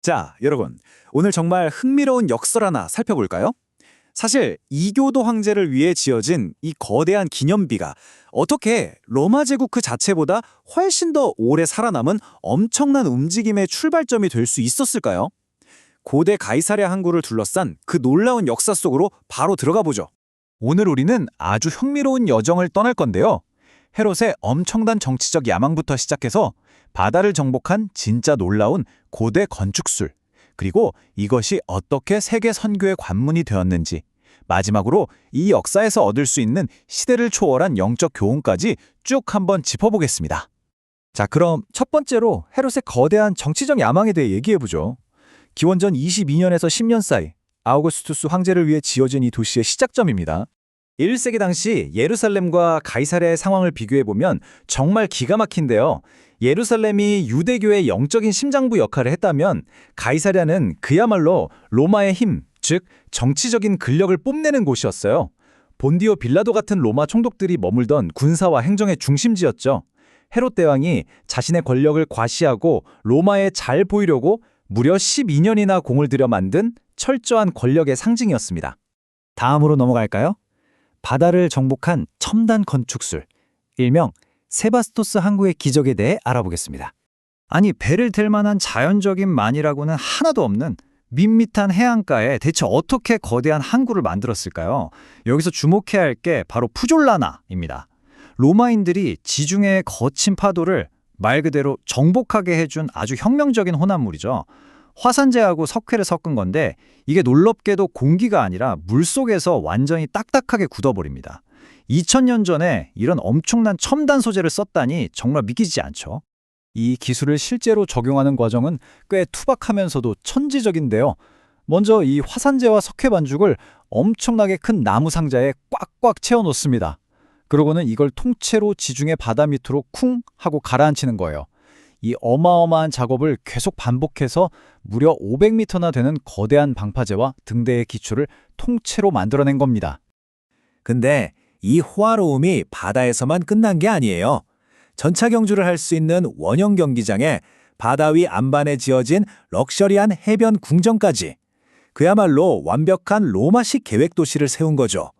자, 여러분. 오늘 정말 흥미로운 역설 하나 살펴볼까요? 사실 이교도 황제를 위해 지어진 이 거대한 기념비가 어떻게 로마 제국 그 자체보다 훨씬 더 오래 살아남은 엄청난 움직임의 출발점이 될 수 있었을까요? 고대 가이사랴 항구를 둘러싼 그 놀라운 역사 속으로 바로 들어가 보죠. 오늘 우리는 아주 흥미로운 여정을 떠날 건데요. 헤롯의 엄청난 정치적 야망부터 시작해서 바다를 정복한 진짜 놀라운 고대 건축술, 그리고 이것이 어떻게 세계 선교의 관문이 되었는지, 마지막으로 이 역사에서 얻을 수 있는 시대를 초월한 영적 교훈까지 쭉 한번 짚어보겠습니다. 자, 그럼 첫 번째로 헤롯의 거대한 정치적 야망에 대해 얘기해보죠. 기원전 22년에서 10년 사이 아우구스투스 황제를 위해 지어진 이 도시의 시작점입니다. 1세기 당시 예루살렘과 가이사랴의 상황을 비교해보면 정말 기가 막힌데요. 예루살렘이 유대교의 영적인 심장부 역할을 했다면 가이사랴는 그야말로 로마의 힘, 즉 정치적인 근력을 뽐내는 곳이었어요. 본디오 빌라도 같은 로마 총독들이 머물던 군사와 행정의 중심지였죠. 헤롯 대왕이 자신의 권력을 과시하고 로마에 잘 보이려고 무려 12년이나 공을 들여 만든 철저한 권력의 상징이었습니다. 다음으로 넘어갈까요? 바다를 정복한 첨단 건축술, 일명 세바스토스 항구의 기적에 대해 알아보겠습니다. 아니, 배를 댈 만한 자연적인 만이라고는 하나도 없는 밋밋한 해안가에 대체 어떻게 거대한 항구를 만들었을까요? 여기서 주목해야 할 게 바로 푸졸라나입니다. 로마인들이 지중해의 거친 파도를 말 그대로 정복하게 해준 아주 혁명적인 혼합물이죠. 화산재하고 석회를 섞은 건데 이게 놀랍게도 공기가 아니라 물속에서 완전히 딱딱하게 굳어버립니다. 2000년 전에 이런 엄청난 첨단 소재를 썼다니 정말 믿기지 않죠. 이 기술을 실제로 적용하는 과정은 꽤 투박하면서도 천지적인데요. 먼저 이 화산재와 석회 반죽을 엄청나게 큰 나무 상자에 꽉꽉 채워놓습니다. 그러고는 이걸 통째로 지중해 바다 밑으로 쿵 하고 가라앉히는 거예요. 이 어마어마한 작업을 계속 반복해서 무려 500m나 되는 거대한 방파제와 등대의 기초를 통째로 만들어낸 겁니다. 근데 이 호화로움이 바다에서만 끝난 게 아니에요. 전차 경주를 할 수 있는 원형 경기장에 바다 위 안반에 지어진 럭셔리한 해변 궁전까지, 그야말로 완벽한 로마식 계획 도시를 세운 거죠.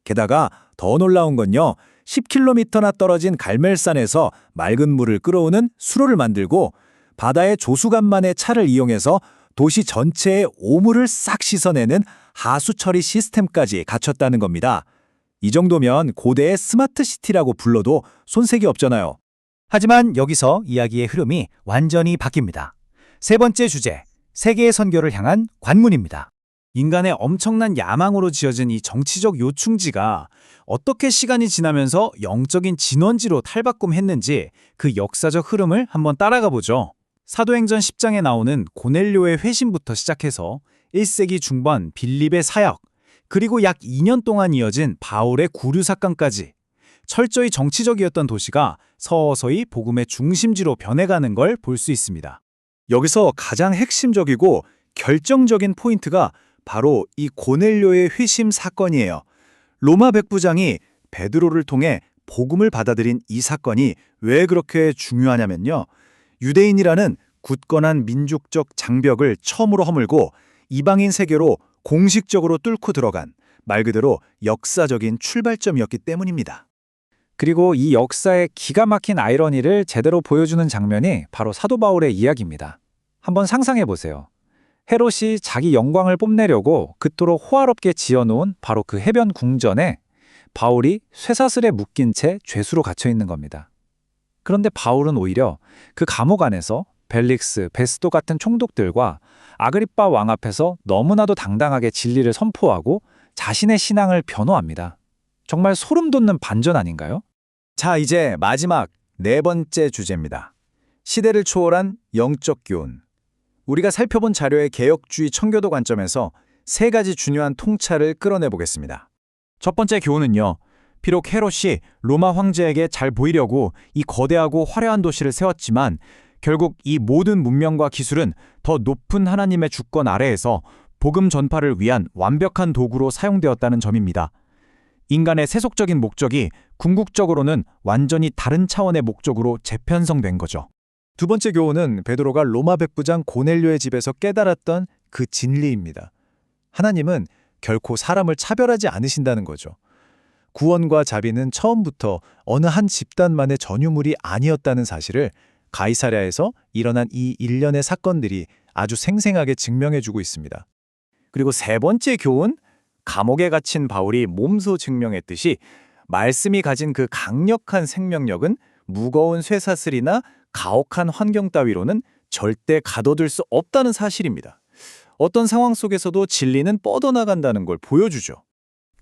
게다가 더 놀라운 건요, 10km나 떨어진 갈멜산에서 맑은 물을 끌어오는 수로를 만들고 바다의 조수간만의 차를 이용해서 도시 전체의 오물을 싹 씻어내는 하수 처리 시스템까지 갖췄다는 겁니다. 이 정도면 고대의 스마트 시티라고 불러도 손색이 없잖아요. 하지만 여기서 이야기의 흐름이 완전히 바뀝니다. 세 번째 주제, 세계의 선교를 향한 관문입니다. 인간의 엄청난 야망으로 지어진 이 정치적 요충지가 어떻게 시간이 지나면서 영적인 진원지로 탈바꿈했는지 그 역사적 흐름을 한번 따라가 보죠. 사도행전 10장에 나오는 고넬료의 회심부터 시작해서 1세기 중반 빌립의 사역, 그리고 약 2년 동안 이어진 바울의 구류 사건까지 철저히 정치적이었던 도시가 서서히 복음의 중심지로 변해가는 걸 볼 수 있습니다. 여기서 가장 핵심적이고 결정적인 포인트가 바로 이 고넬료의 회심 사건이에요. 로마 백부장이 베드로를 통해 복음을 받아들인 이 사건이 왜 그렇게 중요하냐면요. 유대인이라는 굳건한 민족적 장벽을 처음으로 허물고 이방인 세계로 공식적으로 뚫고 들어간 말 그대로 역사적인 출발점이었기 때문입니다. 그리고 이 역사의 기가 막힌 아이러니를 제대로 보여주는 장면이 바로 사도 바울의 이야기입니다. 한번 상상해 보세요. 헤롯이 자기 영광을 뽐내려고 그토록 호화롭게 지어놓은 바로 그 해변 궁전에 바울이 쇠사슬에 묶인 채 죄수로 갇혀 있는 겁니다. 그런데 바울은 오히려 그 감옥 안에서 벨릭스, 베스도 같은 총독들과 아그리빠 왕 앞에서 너무나도 당당하게 진리를 선포하고 자신의 신앙을 변호합니다. 정말 소름 돋는 반전 아닌가요? 자, 이제 마지막 네 번째 주제입니다. 시대를 초월한 영적 교훈. 우리가 살펴본 자료의 개혁주의 청교도 관점에서 세 가지 중요한 통찰을 끌어내 보겠습니다. 첫 번째 교훈은요. 비록 헤롯이 로마 황제에게 잘 보이려고 이 거대하고 화려한 도시를 세웠지만 결국 이 모든 문명과 기술은 더 높은 하나님의 주권 아래에서 복음 전파를 위한 완벽한 도구로 사용되었다는 점입니다. 인간의 세속적인 목적이 궁극적으로는 완전히 다른 차원의 목적으로 재편성된 거죠. 두 번째 교훈은 베드로가 로마 백부장 고넬료의 집에서 깨달았던 그 진리입니다. 하나님은 결코 사람을 차별하지 않으신다는 거죠. 구원과 자비는 처음부터 어느 한 집단만의 전유물이 아니었다는 사실을 가이사랴에서 일어난 이 일련의 사건들이 아주 생생하게 증명해주고 있습니다. 그리고 세 번째 교훈, 감옥에 갇힌 바울이 몸소 증명했듯이 말씀이 가진 그 강력한 생명력은 무거운 쇠사슬이나 가혹한 환경 따위로는 절대 가둬둘 수 없다는 사실입니다. 어떤 상황 속에서도 진리는 뻗어나간다는 걸 보여주죠.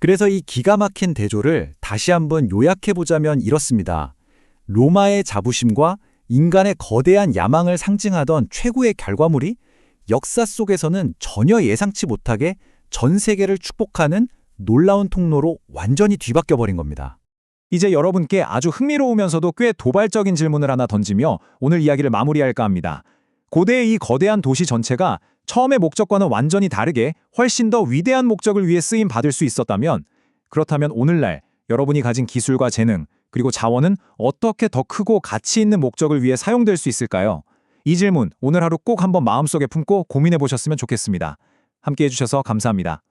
그래서 이 기가 막힌 대조를 다시 한번 요약해보자면 이렇습니다. 로마의 자부심과 인간의 거대한 야망을 상징하던 최고의 결과물이 역사 속에서는 전혀 예상치 못하게 전 세계를 축복하는 놀라운 통로로 완전히 뒤바뀌어 버린 겁니다. 이제 여러분께 아주 흥미로우면서도 꽤 도발적인 질문을 하나 던지며 오늘 이야기를 마무리할까 합니다. 고대의 이 거대한 도시 전체가 처음의 목적과는 완전히 다르게 훨씬 더 위대한 목적을 위해 쓰임 받을 수 있었다면, 그렇다면 오늘날 여러분이 가진 기술과 재능, 그리고 자원은 어떻게 더 크고 가치 있는 목적을 위해 사용될 수 있을까요? 이 질문 오늘 하루 꼭 한번 마음속에 품고 고민해 보셨으면 좋겠습니다. 함께 해주셔서 감사합니다.